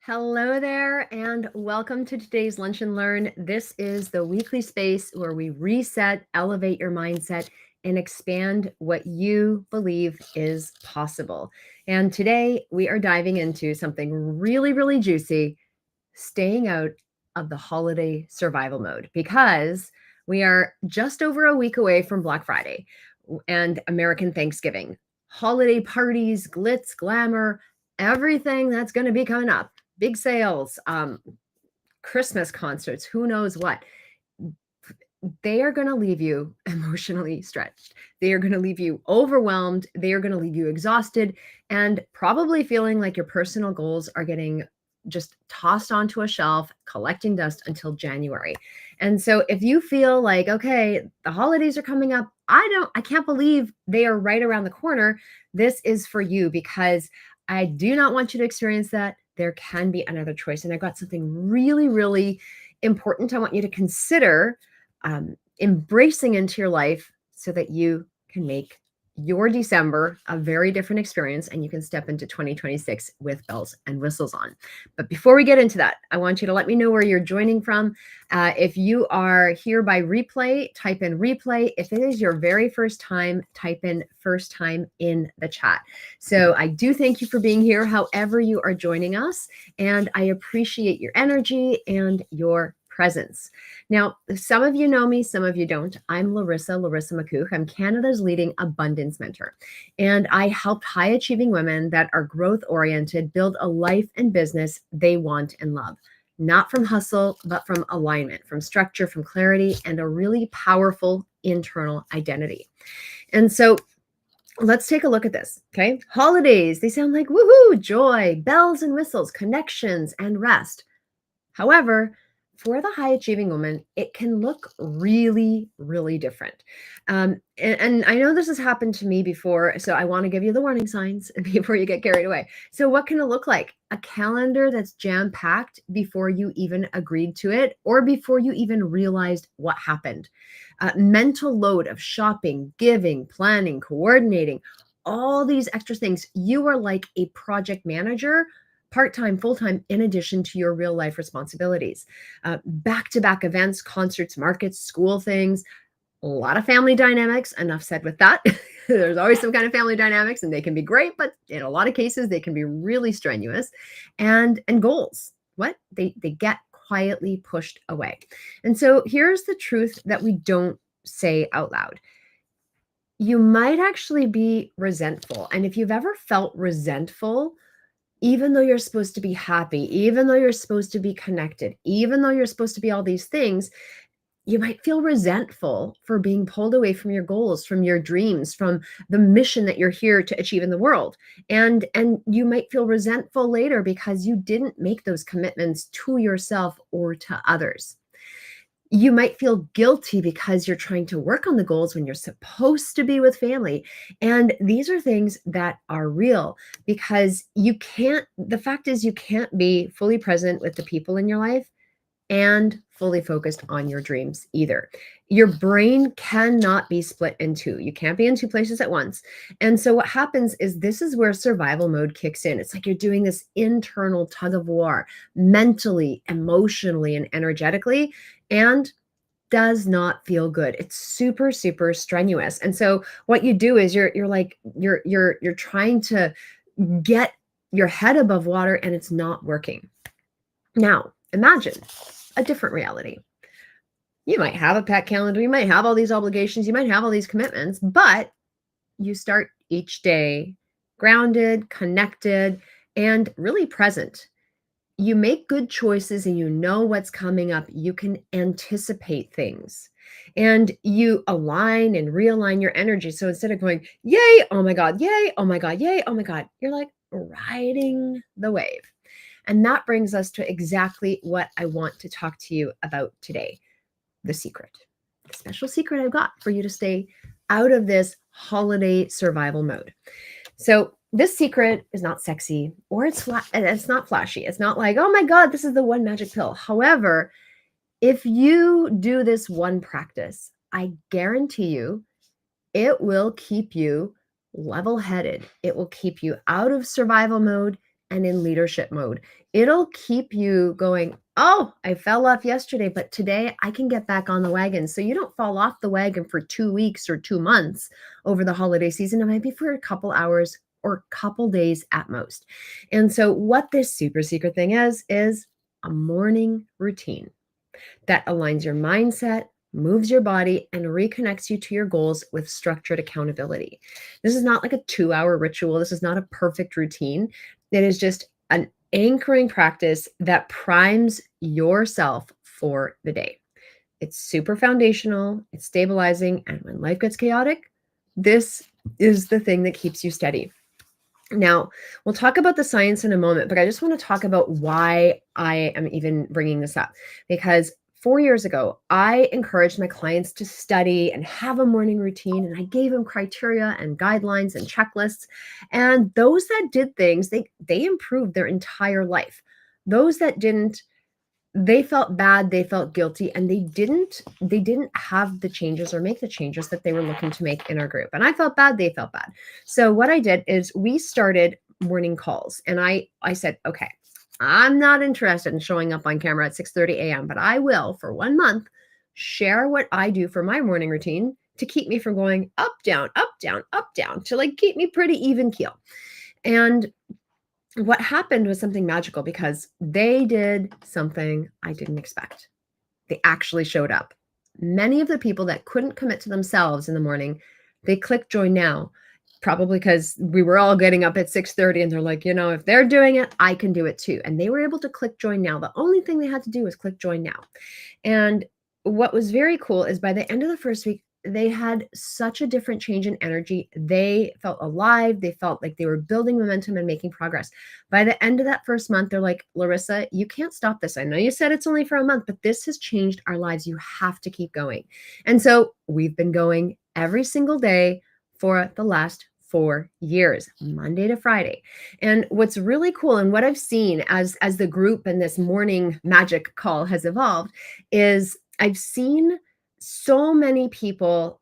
Hello there, and welcome to today's Lunch and Learn. This is the weekly space where we reset, elevate your mindset, and expand what you believe is possible. And today we are diving into something really, really juicy, staying out of the holiday survival mode, because we are just over a week away from Black Friday and American Thanksgiving. Holiday parties, glitz, glamour, everything that's going to be coming up, big sales, Christmas concerts, who knows what. They are going to leave you emotionally stretched. They are going to leave you overwhelmed. They are going to leave you exhausted and probably feeling like your personal goals are getting just tossed onto a shelf, collecting dust until January. And so if you feel like, okay, the holidays are coming up, I can't believe they are right around the corner. This is for you, because I do not want you to experience that. There can be another choice. And I got something really, really important I want you to consider embracing into your life so that you can make your December a very different experience and you can step into 2026 with bells and whistles on. But before we get into that, I want you to let me know where you're joining from. If you are here by replay, type in replay. If it is your very first time, type in first time in the chat. So I do thank you for being here, however you are joining us, and I appreciate your energy and your presence. Now, some of you know me, some of you don't. I'm Larissa McCooch. I'm Canada's leading abundance mentor. And I help high achieving women that are growth oriented build a life and business they want and love. Not from hustle, but from alignment, from structure, from clarity, and a really powerful internal identity. And so let's take a look at this. Okay. Holidays, they sound like woohoo, joy, bells and whistles, connections, and rest. However, for the high achieving woman, it can look really, really different. And I know this has happened to me before, so I want to give you the warning signs before you get carried away. So, what can it look like? A calendar that's jam packed before you even agreed to it or before you even realized what happened. Mental load of shopping, giving, planning, coordinating, all these extra things. You are like a project manager, part-time, full-time, in addition to your real life responsibilities. Back-to-back events, concerts, markets, school things, a lot of family dynamics. Enough said with that. There's always some kind of family dynamics and they can be great, but in a lot of cases, they can be really strenuous. And goals, what? They get quietly pushed away. And so here's the truth that we don't say out loud. You might actually be resentful. And if you've ever felt resentful, even though you're supposed to be happy, even though you're supposed to be connected, even though you're supposed to be all these things, you might feel resentful for being pulled away from your goals, from your dreams, from the mission that you're here to achieve in the world. And you might feel resentful later because you didn't make those commitments to yourself or to others. You might feel guilty because you're trying to work on the goals when you're supposed to be with family. And these are things that are real, because the fact is, you can't be fully present with the people in your life and fully focused on your dreams either. Your brain cannot be split in two. You can't be in two places at once. And so what happens is, this is where survival mode kicks in. It's like you're doing this internal tug of war, mentally, emotionally, and energetically, and does not feel good. It's super, super strenuous. And so what you do is you're trying to get your head above water and it's not working. Now, imagine a different reality. You might have a pet calendar, you might have all these obligations, you might have all these commitments, but you start each day grounded, connected, and really present. You make good choices and you know what's coming up. You can anticipate things and you align and realign your energy. So instead of going, yay, oh my God, yay, oh my God, yay, oh my God, you're like riding the wave. And that brings us to exactly what I want to talk to you about today. The secret, the special secret I've got for you to stay out of this holiday survival mode. So this secret is not sexy, or it's not flashy. It's not like, oh my God, this is the one magic pill. However, if you do this one practice, I guarantee you it will keep you level-headed. It will keep you out of survival mode and in leadership mode. It'll keep you going, oh, I fell off yesterday, but today I can get back on the wagon. So you don't fall off the wagon for 2 weeks or 2 months over the holiday season. It might be for a couple hours or a couple days at most. And so what this super secret thing is a morning routine that aligns your mindset, moves your body, and reconnects you to your goals with structured accountability. This is not like a 2-hour ritual. This is not a perfect routine. It is just an anchoring practice that primes yourself for the day. It's super foundational, it's stabilizing, and when life gets chaotic, this is the thing that keeps you steady. Now, we'll talk about the science in a moment, but I just want to talk about why I am even bringing this up. Because 4 years ago, I encouraged my clients to study and have a morning routine, and I gave them criteria and guidelines and checklists. And those that did things, they improved their entire life. Those that didn't, they felt bad, they felt guilty, and they didn't have the changes or make the changes that they were looking to make in our group. And I felt bad, they felt bad. So what I did is we started morning calls, and I said, okay, I'm not interested in showing up on camera at 6:30 a.m., but I will for 1 month share what I do for my morning routine to keep me from going up, down, up, down, up, down, to like keep me pretty even keel. And what happened was something magical because they did something I didn't expect. They actually showed up. Many of the people that couldn't commit to themselves in the morning, they clicked join now, probably because we were all getting up at 6:30 and they're like, if they're doing it, I can do it too. And they were able to click join now. The only thing they had to do was click join now. And what was very cool is by the end of the first week, they had such a different change in energy. They felt alive. They felt like they were building momentum and making progress. By the end of that first month, they're like, Larissa, you can't stop this. I know you said it's only for a month, but this has changed our lives. You have to keep going. And so we've been going every single day for the last 4 years, Monday to Friday. And what's really cool and what I've seen as the group and this morning magic call has evolved is I've seen so many people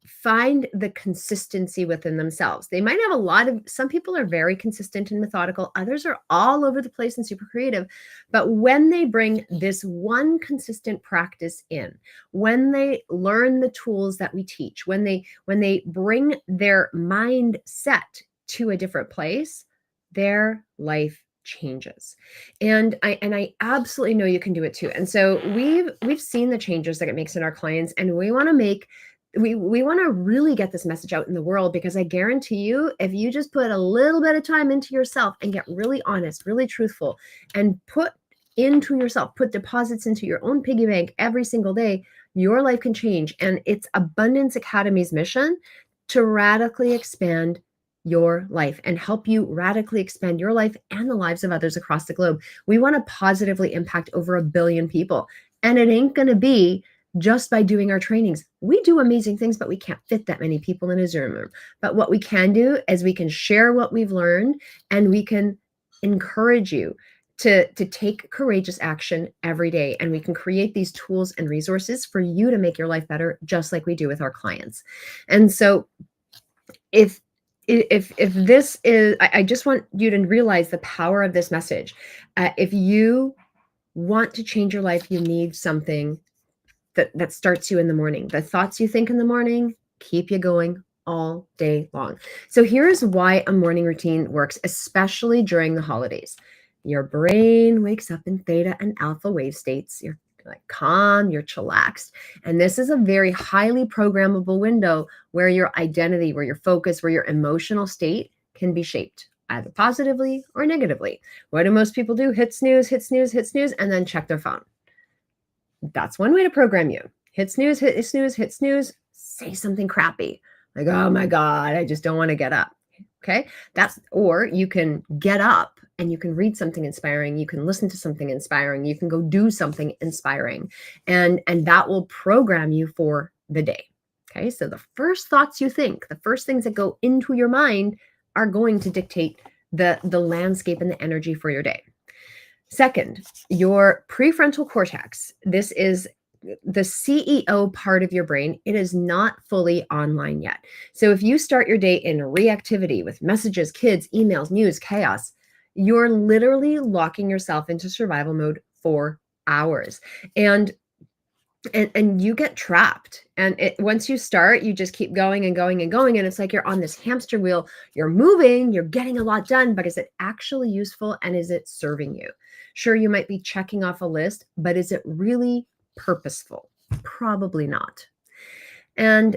find the consistency within themselves. They might have some people are very consistent and methodical, others are all over the place and super creative. But when they bring this one consistent practice in, when they learn the tools that we teach, when they bring their mindset to a different place, their life changes. And I absolutely know you can do it too. And so we've seen the changes that it makes in our clients, and we want to really get this message out in the world, because I guarantee you, if you just put a little bit of time into yourself and get really honest, really truthful, and put deposits into your own piggy bank every single day, your life can change. And it's Abundance Academy's mission to radically expand your life and help you radically expand your life and the lives of others across the globe. We want to positively impact over 1 billion people. And it ain't going to be just by doing our trainings. We do amazing things, but we can't fit that many people in a Zoom room. But what we can do is we can share what we've learned, and we can encourage you to take courageous action every day. And we can create these tools and resources for you to make your life better, just like we do with our clients. And so if this is, I just want you to realize the power of this message. If you want to change your life, you need something that starts you in the morning. The thoughts you think in the morning keep you going all day long. So here's why a morning routine works, especially during the holidays. Your brain wakes up in theta and alpha wave states. You're like calm, you're chillaxed. And this is a very highly programmable window where your identity, where your focus, where your emotional state can be shaped either positively or negatively. What do most people do? Hit snooze, hit snooze, hit snooze, and then check their phone. That's one way to program you. Hit snooze, hit snooze, hit snooze, say something crappy. Like, oh my God, I just don't want to get up. Okay. Or you can get up and you can read something inspiring. You can listen to something inspiring. You can go do something inspiring. And that will program you for the day. Okay. So the first thoughts you think, the first things that go into your mind are going to dictate the landscape and the energy for your day. Second, your prefrontal cortex. This is the CEO part of your brain. It is not fully online yet. So if you start your day in reactivity with messages, kids, emails, news, chaos, you're literally locking yourself into survival mode for hours. And you get trapped, and once you start, you just keep going and going and going, and it's like you're on this hamster wheel. You're moving, you're getting a lot done, but is it actually useful, and is it serving you? Sure, you might be checking off a list, but is it really purposeful? Probably not. And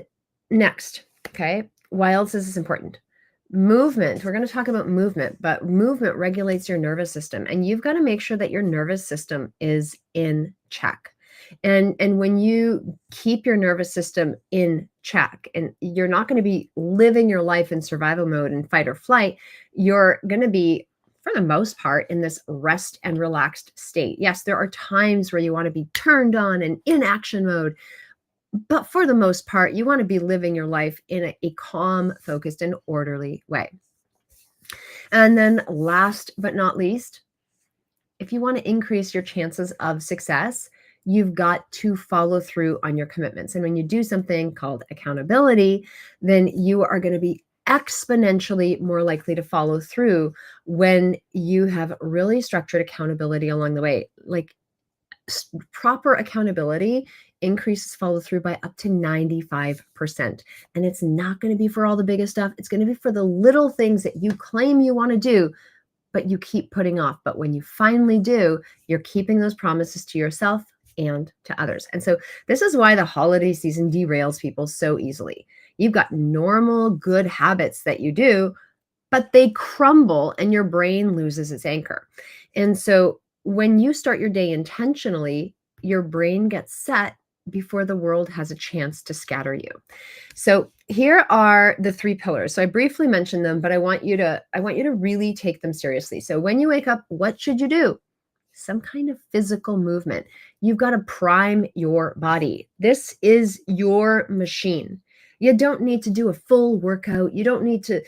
next, okay, why else is this important? Movement. We're going to talk about movement, but movement regulates your nervous system, and you've got to make sure that your nervous system is in check. And when you keep your nervous system in check, and you're not going to be living your life in survival mode and fight or flight, you're going to be, for the most part, in this rest and relaxed state. Yes, there are times where you want to be turned on and in action mode, but for the most part, you want to be living your life in a calm, focused, and orderly way. And then last but not least, if you want to increase your chances of success, you've got to follow through on your commitments. And when you do something called accountability, then you are going to be exponentially more likely to follow through when you have really structured accountability along the way. Like proper accountability increases follow through by up to 95%. And it's not going to be for all the biggest stuff. It's going to be for the little things that you claim you want to do, but you keep putting off. But when you finally do, you're keeping those promises to yourself and to others. And so this is why the holiday season derails people so easily. You've got normal good habits that you do, but they crumble and your brain loses its anchor. And so when you start your day intentionally, your brain gets set before the world has a chance to scatter you. So here are the 3 pillars. So I briefly mentioned them, but I want you to really take them seriously. So when you wake up, what should you do? Some kind of physical movement. You've got to prime your body. This is your machine. You don't need to do a full workout. You don't need to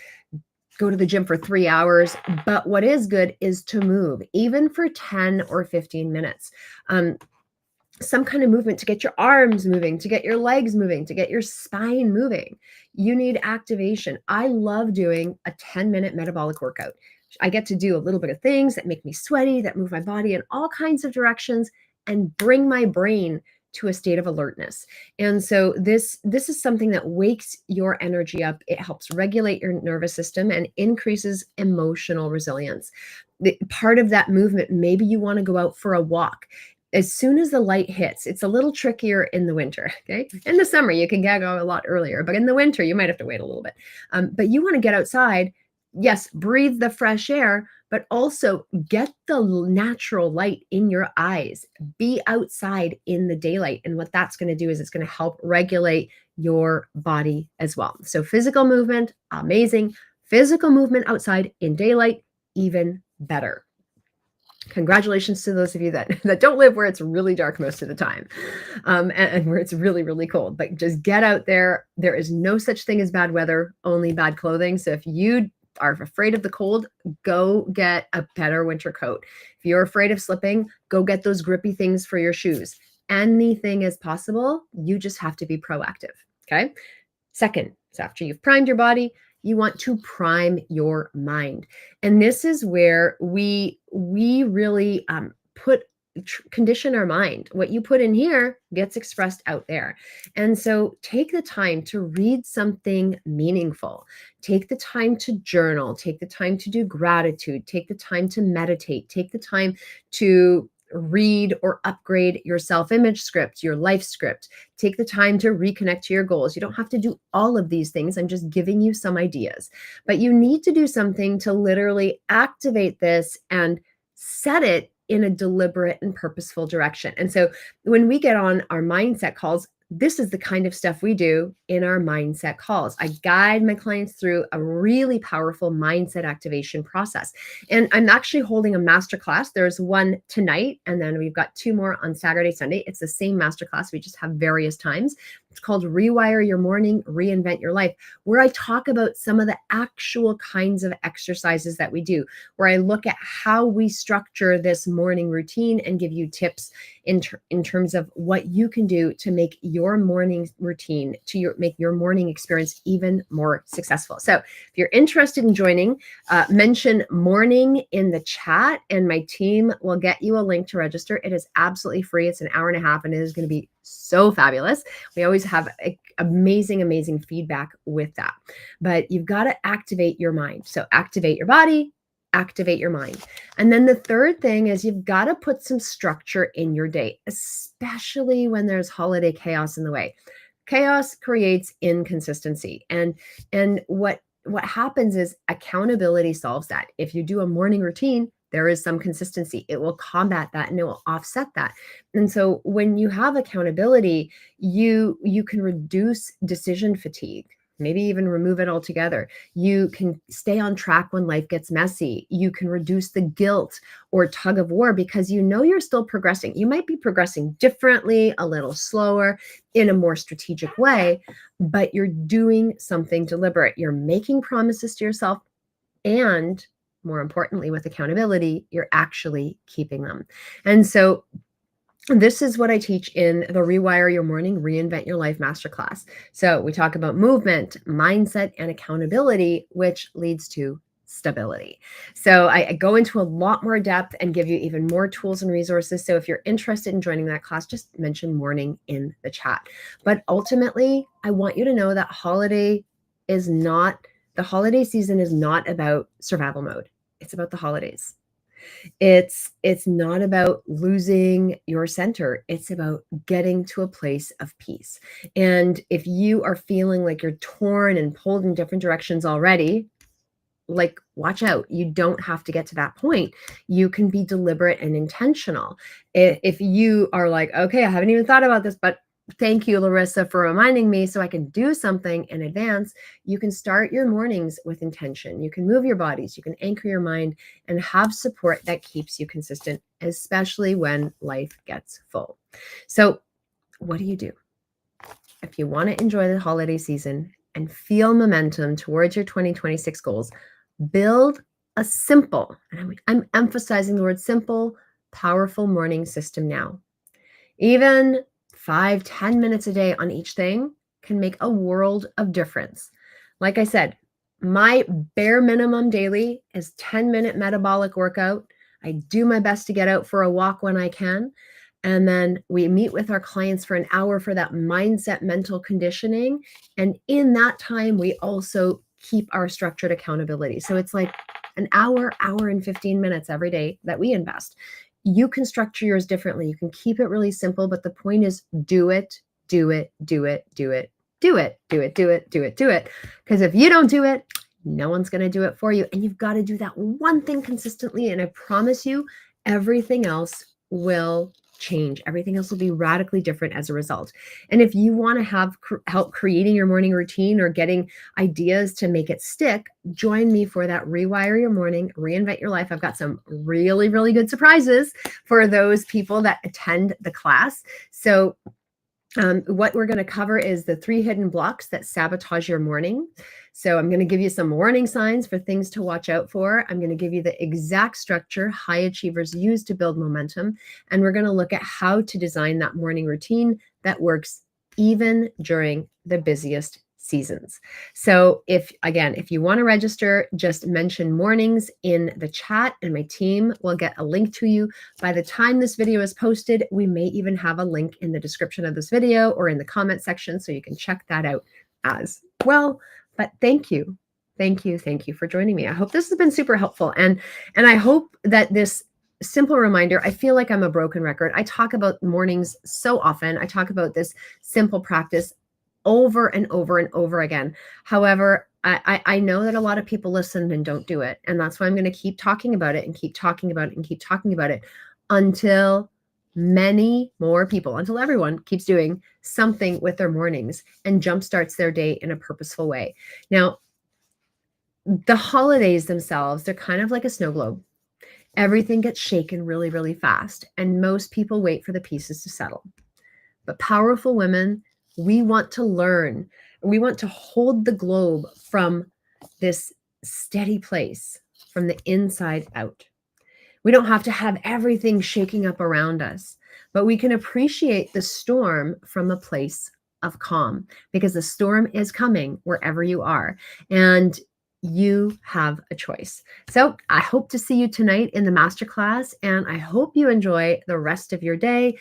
go to the gym for 3 hours, but what is good is to move, even for 10 or 15 minutes. Some kind of movement to get your arms moving, to get your legs moving, to get your spine moving. You need activation. I love doing a 10-minute metabolic workout. I get to do a little bit of things that make me sweaty, that move my body in all kinds of directions and bring my brain to a state of alertness. And so this is something that wakes your energy up. It helps regulate your nervous system and increases emotional resilience. Part of that movement, maybe you want to go out for a walk. As soon as the light hits, it's a little trickier in the winter, okay? In the summer, you can get out a lot earlier, but in the winter, you might have to wait a little bit. But you want to get outside, yes, breathe the fresh air, but also get the natural light in your eyes. Be outside in the daylight. And what that's going to do is it's going to help regulate your body as well. So physical movement, amazing. Physical movement outside in daylight, even better. Congratulations to those of you that don't live where it's really dark most of the time, and where it's really, really cold. But just get out there. There is no such thing as bad weather, only bad clothing. So if you are afraid of the cold, go get a better winter coat. If you're afraid of slipping, go get those grippy things for your shoes. Anything is possible. You just have to be proactive. Okay. Second, so after you've primed your body, you want to prime your mind. And this is where we really condition our mind. What you put in here gets expressed out there. And so take the time to read something meaningful. Take the time to journal. Take the time to do gratitude. Take the time to meditate. Take the time to read or upgrade your self-image script, your life script. Take the time to reconnect to your goals. You don't have to do all of these things. I'm just giving you some ideas, but you need to do something to literally activate this and set it in a deliberate and purposeful direction. And so when we get on our mindset calls, this is the kind of stuff we do in our mindset calls. I guide my clients through a really powerful mindset activation process. And I'm actually holding a masterclass. There's one tonight, and then we've got 2 more on Saturday, Sunday. It's the same masterclass. We just have various times. It's called Rewire Your Morning, Reinvent Your Life, where I talk about some of the actual kinds of exercises that we do, where I look at how we structure this morning routine and give you tips in terms of what you can do to make your morning routine, make your morning experience even more successful. So if you're interested in joining, mention morning in the chat and my team will get you a link to register. It is absolutely free. It's an hour and a half and it is going to be so fabulous. We always have amazing feedback with that. But you've got to activate your mind. So activate your body, activate your mind. And then the third thing is you've got to put some structure in your day, especially when there's holiday chaos in the way. Chaos creates inconsistency. And what happens is accountability solves that. If you do a morning routine, there is some consistency. It will combat that and it will offset that. And so when you have accountability, you can reduce decision fatigue, maybe even remove it altogether. You can stay on track when life gets messy. You can reduce the guilt or tug of war because you know you're still progressing. You might be progressing differently, a little slower, in a more strategic way, but you're doing something deliberate. You're making promises to yourself, and more importantly, with accountability, you're actually keeping them. And so this is what I teach in the Rewire Your Morning, Reinvent Your Life Masterclass. So we talk about movement, mindset, and accountability, which leads to stability. So I go into a lot more depth and give you even more tools and resources. So if you're interested in joining that class, just mention morning in the chat. But ultimately, I want you to know that the holiday season is not about survival mode. It's about the holidays. It's not about losing your center. It's about getting to a place of peace. And if you are feeling like you're torn and pulled in different directions already, like, watch out. You don't have to get to that point. You can be deliberate and intentional. If you are like, okay, I haven't even thought about this, but thank you, Larissa, for reminding me so I can do something in advance. You can start your mornings with intention. You can move your bodies. You can anchor your mind and have support that keeps you consistent, especially when life gets full. So what do you do? If you want to enjoy the holiday season and feel momentum towards your 2026 goals, build a simple, and I'm emphasizing the word simple, powerful morning system now. Even 5-10 minutes a day on each thing can make a world of difference. Like I said, my bare minimum daily is 10-minute metabolic workout. I do my best to get out for a walk when I can. And then we meet with our clients for an hour for that mindset, mental conditioning. And in that time, we also keep our structured accountability. So it's like an hour and 15 minutes every day that we invest. You can structure yours differently. You can keep it really simple, but the point is do it, do it, do it, do it, do it, do it, do it, do it, do it. Because if you don't do it, no one's going to do it for you. And you've got to do that one thing consistently. And I promise you, everything else will change. Everything else will be radically different as a result. And if you want to have help creating your morning routine or getting ideas to make it stick, join me for that Rewire Your Morning, Reinvent Your Life. I've got some really, really good surprises for those people that attend the class. So what we're going to cover is the 3 hidden blocks that sabotage your morning. So I'm going to give you some warning signs for things to watch out for. I'm going to give you the exact structure high achievers use to build momentum. And we're going to look at how to design that morning routine that works even during the busiest seasons. So if you want to register, just mention mornings in the chat and my team will get a link to you. By the time this video is posted, we may even have a link in the description of this video or in the comment section, so you can check that out as well. But thank you for joining me. I hope this has been super helpful. And I hope that this simple reminder, I feel like I'm a broken record. I talk about mornings so often. I talk about this simple practice over and over and over again. However, I know that a lot of people listen and don't do it. And that's why I'm going to keep talking about it and keep talking about it and keep talking about it until many more people, until everyone keeps doing something with their mornings and jumpstarts their day in a purposeful way. Now, the holidays themselves, they're kind of like a snow globe. Everything gets shaken really, really fast. And most people wait for the pieces to settle. But powerful women We want to learn. We want to hold the globe from this steady place, from the inside out. We don't have to have everything shaking up around us, but we can appreciate the storm from a place of calm, because the storm is coming wherever you are. And you have a choice. So I hope to see you tonight in the masterclass, and I hope you enjoy the rest of your day.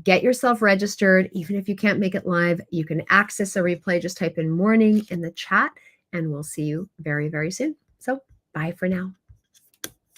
Get yourself registered. Even if you can't make it live, you can access a replay. Just type in morning in the chat, and we'll see you very, very soon. So bye for now.